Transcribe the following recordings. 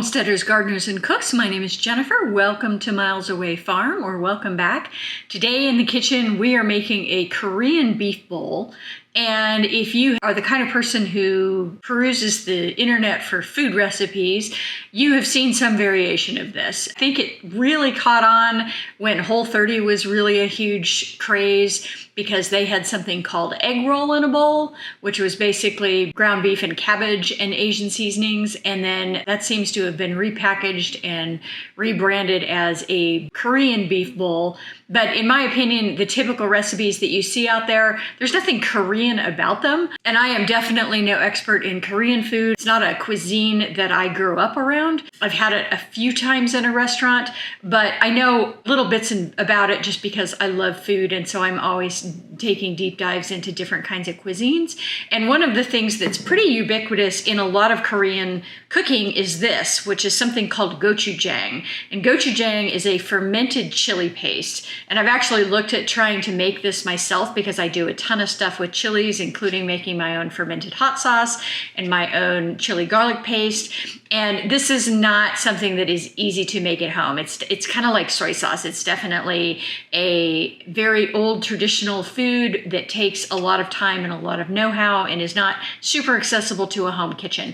Homesteaders, gardeners, and cooks. My name is Jennifer. Welcome to Miles Away Farm, or welcome back. Today in the kitchen, we are making a Korean beef bowl. And if you are the kind of person who peruses the internet for food recipes, you have seen some variation of this. I think it really caught on when Whole30 was really a huge craze because they had something called egg roll in a bowl, which was basically ground beef and cabbage and Asian seasonings. And then that seems to have been repackaged and rebranded as a Korean beef bowl. But in my opinion, the typical recipes that you see out there, there's nothing Korean about them. And I am definitely no expert in Korean food. It's not a cuisine that I grew up around. I've had it a few times in a restaurant, but I know little bits about it just because I love food. And so I'm always taking deep dives into different kinds of cuisines. And one of the things that's pretty ubiquitous in a lot of Korean cooking is this, which is something called gochujang. And gochujang is a fermented chili paste. And I've actually looked at trying to make this myself because I do a ton of stuff with chilies, including making my own fermented hot sauce and my own chili garlic paste. And this is not something that is easy to make at home. It's kind of like soy sauce. It's definitely a very old traditional food that takes a lot of time and a lot of know-how and is not super accessible to a home kitchen.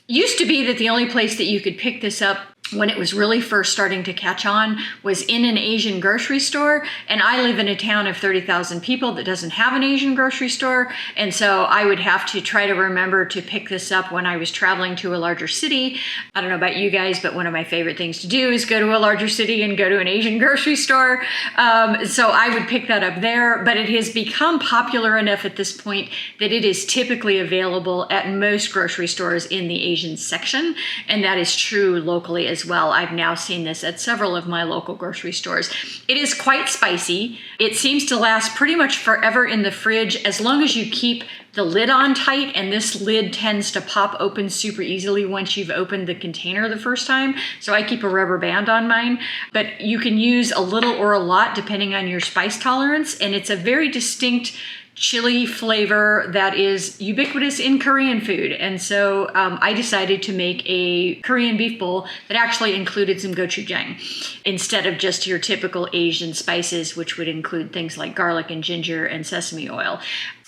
Used to be that the only place that you could pick this up when it was really first starting to catch on was in an Asian grocery store. And I live in a town of 30,000 people that doesn't have an Asian grocery store. And so I would have to try to remember to pick this up when I was traveling to a larger city. I don't know about you guys, but one of my favorite things to do is go to a larger city and go to an Asian grocery store. So I would pick that up there, but it has become popular enough at this point that it is typically available at most grocery stores in the Asian section. And that is true locally as well. I've now seen this at several of my local grocery stores. It is quite spicy. It seems to last pretty much forever in the fridge as long as you keep the lid on tight, and this lid tends to pop open super easily once you've opened the container the first time. So I keep a rubber band on mine, but you can use a little or a lot depending on your spice tolerance, and it's a very distinct chili flavor that is ubiquitous in Korean food. And so I decided to make a Korean beef bowl that actually included some gochujang instead of just your typical Asian spices, which would include things like garlic and ginger and sesame oil.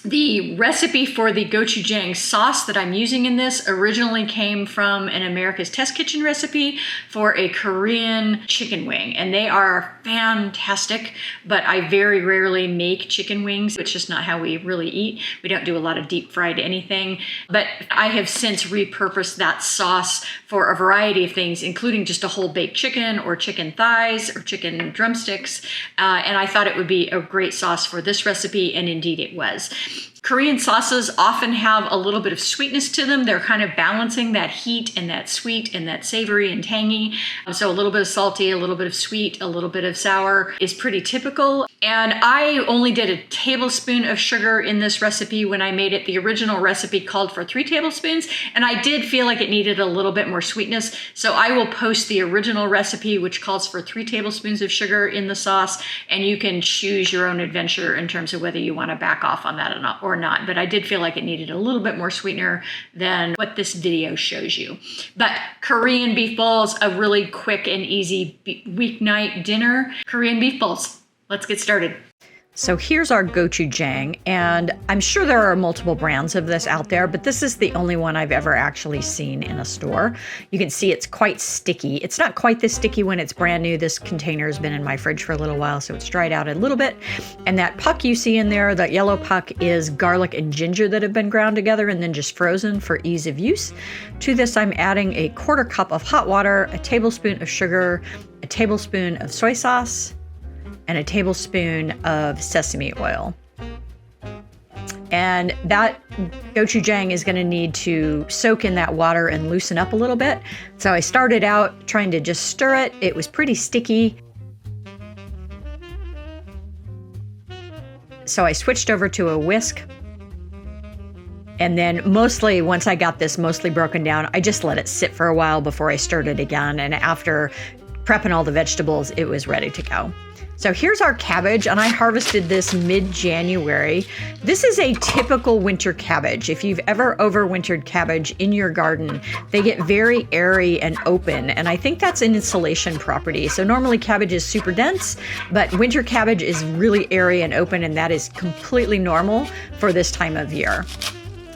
The recipe for the gochujang sauce that I'm using in this originally came from an America's Test Kitchen recipe for a Korean chicken wing, and they are fantastic, but I very rarely make chicken wings. It's just not how we really eat. We don't do a lot of deep fried anything, but I have since repurposed that sauce for a variety of things, including just a whole baked chicken or chicken thighs or chicken drumsticks, and I thought it would be a great sauce for this recipe, and indeed it was. Korean sauces often have a little bit of sweetness to them. They're kind of balancing that heat and that sweet and that savory and tangy. So a little bit of salty, a little bit of sweet, a little bit of sour is pretty typical. And I only did a tablespoon of sugar in this recipe when I made it. The original recipe called for 3 tablespoons, and I did feel like it needed a little bit more sweetness. So I will post the original recipe, which calls for 3 tablespoons of sugar in the sauce, and you can choose your own adventure in terms of whether you want to back off on that or not. But I did feel like it needed a little bit more sweetener than what this video shows you. But Korean beef bowls, a really quick and easy weeknight dinner. Korean beef bowls. Let's get started. So here's our gochujang, and I'm sure there are multiple brands of this out there, but this is the only one I've ever actually seen in a store. You can see it's quite sticky. It's not quite this sticky when it's brand new. This container has been in my fridge for a little while, so it's dried out a little bit. And that puck you see in there, that yellow puck, is garlic and ginger that have been ground together and then just frozen for ease of use. To this, I'm adding a 1/4 cup of hot water, a tablespoon of sugar, a tablespoon of soy sauce, and a tablespoon of sesame oil. And that gochujang is going to need to soak in that water and loosen up a little bit. So I started out trying to just stir it. It was pretty sticky. So I switched over to a whisk. And then mostly, once I got this mostly broken down, I just let it sit for a while before I stirred it again. And after prepping all the vegetables, it was ready to go. So here's our cabbage, and I harvested this mid-January. This is a typical winter cabbage. If you've ever overwintered cabbage in your garden, they get very airy and open, and I think that's an insulation property. So normally cabbage is super dense, but winter cabbage is really airy and open, and that is completely normal for this time of year.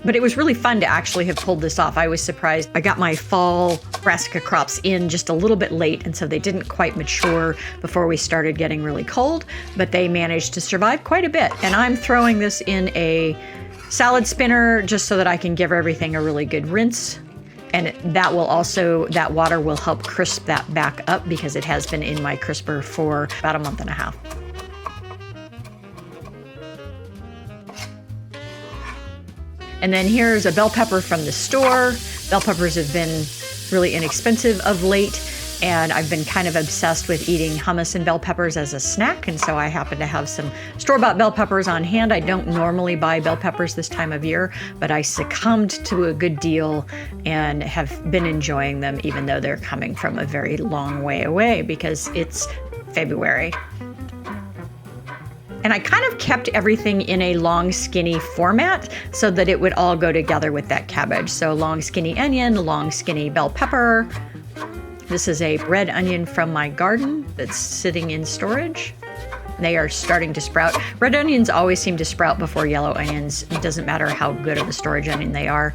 But it was really fun to actually have pulled this off. I was surprised. I got my fall brassica crops in just a little bit late, and so they didn't quite mature before we started getting really cold, but they managed to survive quite a bit. And I'm throwing this in a salad spinner just so that I can give everything a really good rinse. And that water will help crisp that back up because it has been in my crisper for about a month and a half. And then here's a bell pepper from the store. Bell peppers have been really inexpensive of late, and I've been kind of obsessed with eating hummus and bell peppers as a snack, and so I happen to have some store-bought bell peppers on hand. I don't normally buy bell peppers this time of year, but I succumbed to a good deal and have been enjoying them even though they're coming from a very long way away because it's February. And I kind of kept everything in a long, skinny format so that it would all go together with that cabbage. So long, skinny onion, long, skinny bell pepper. This is a red onion from my garden that's sitting in storage. They are starting to sprout. Red onions always seem to sprout before yellow onions. It doesn't matter how good of a storage onion they are.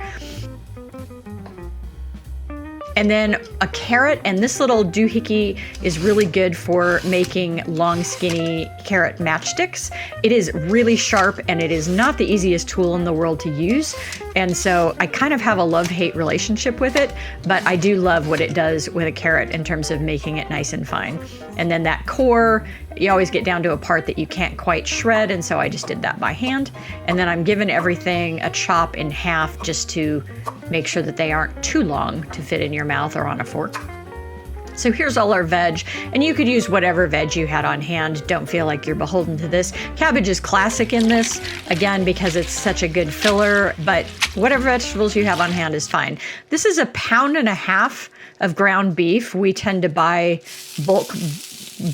And then a carrot, and this little doohickey is really good for making long, skinny carrot matchsticks. It is really sharp, and it is not the easiest tool in the world to use. And so I kind of have a love-hate relationship with it, but I do love what it does with a carrot in terms of making it nice and fine. And then that core, you always get down to a part that you can't quite shred, and so I just did that by hand. And then I'm giving everything a chop in half just to make sure that they aren't too long to fit in your mouth or on a fork. So here's all our veg, and you could use whatever veg you had on hand. Don't feel like you're beholden to this. Cabbage is classic in this, again, because it's such a good filler, but whatever vegetables you have on hand is fine. This is 1.5 pounds of ground beef. We tend to buy bulk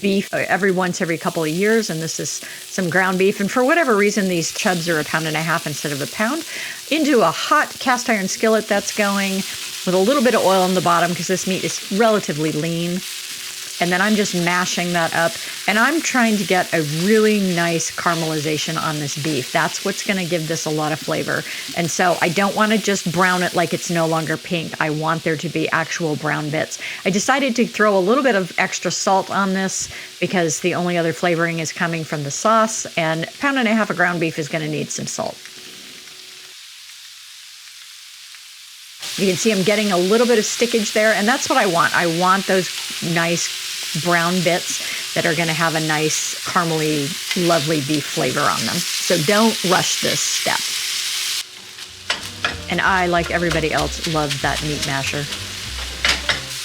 beef every couple of years, and this is some ground beef. And for whatever reason, these chubs are 1.5 pounds instead of 1 pound. Into a hot cast iron skillet that's going with a little bit of oil on the bottom because this meat is relatively lean. And then I'm just mashing that up, and I'm trying to get a really nice caramelization on this beef. That's what's going to give this a lot of flavor. And so I don't want to just brown it like it's no longer pink. I want there to be actual brown bits. I decided to throw a little bit of extra salt on this because the only other flavoring is coming from the sauce, and 1.5 pounds of ground beef is going to need some salt. You can see I'm getting a little bit of stickage there, and that's what I want. I want those nice brown bits that are going to have a nice caramely, lovely beef flavor on them. So don't rush this step. And I, like everybody else, love that meat masher.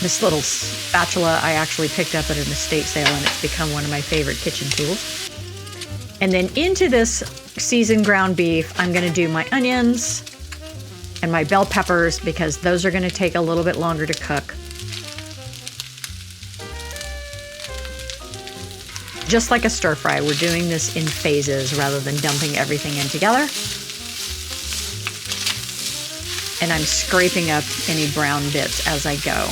This little spatula I actually picked up at an estate sale, and it's become one of my favorite kitchen tools. And then into this seasoned ground beef, I'm going to do my onions and my bell peppers because those are going to take a little bit longer to cook. Just like a stir fry, we're doing this in phases rather than dumping everything in together. And I'm scraping up any brown bits as I go.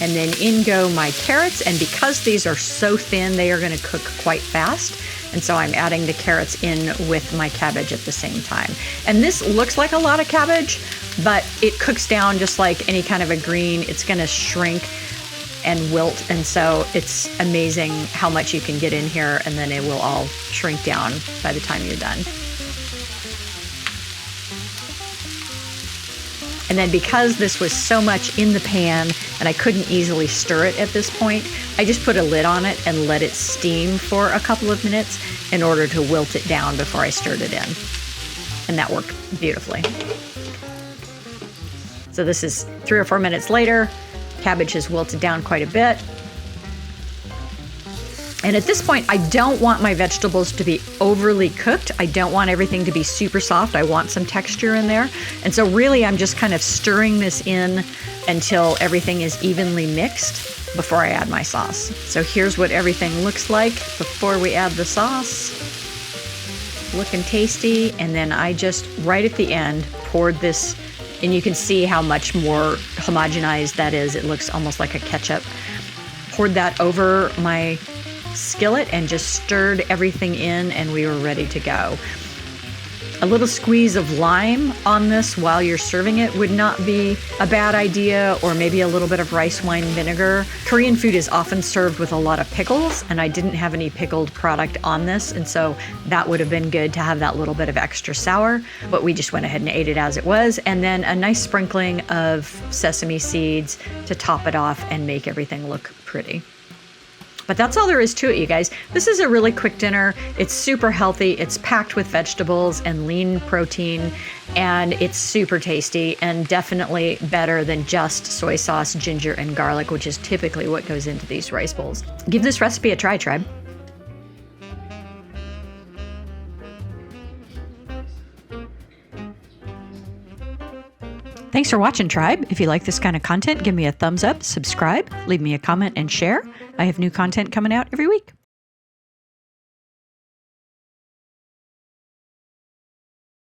And then in go my carrots, and because these are so thin, they are going to cook quite fast. And so I'm adding the carrots in with my cabbage at the same time. And this looks like a lot of cabbage, but it cooks down just like any kind of a green. It's going to shrink and wilt, and so it's amazing how much you can get in here, and then it will all shrink down by the time you're done. And then because this was so much in the pan and I couldn't easily stir it at this point, I just put a lid on it and let it steam for a couple of minutes in order to wilt it down before I stirred it in. And that worked beautifully. So this is 3 or 4 minutes later. Cabbage has wilted down quite a bit. And at this point, I don't want my vegetables to be overly cooked. I don't want everything to be super soft. I want some texture in there. And so really, I'm just kind of stirring this in until everything is evenly mixed. before I add my sauce. So here's what everything looks like before we add the sauce. Looking tasty. And then I just, right at the end, poured this, and you can see how much more homogenized that is. It looks almost like a ketchup. Poured that over my skillet and just stirred everything in, and we were ready to go. A little squeeze of lime on this while you're serving it would not be a bad idea, or maybe a little bit of rice wine vinegar. Korean food is often served with a lot of pickles, and I didn't have any pickled product on this, and so that would have been good to have that little bit of extra sour, but we just went ahead and ate it as it was. And then a nice sprinkling of sesame seeds to top it off and make everything look pretty. But that's all there is to it, you guys. This is a really quick dinner. It's super healthy. It's packed with vegetables and lean protein, and it's super tasty and definitely better than just soy sauce, ginger, and garlic, which is typically what goes into these rice bowls. Give this recipe a try, tribe. Thanks for watching, tribe. If you like this kind of content, give me a thumbs up, subscribe, leave me a comment, and share. I have new content coming out every week.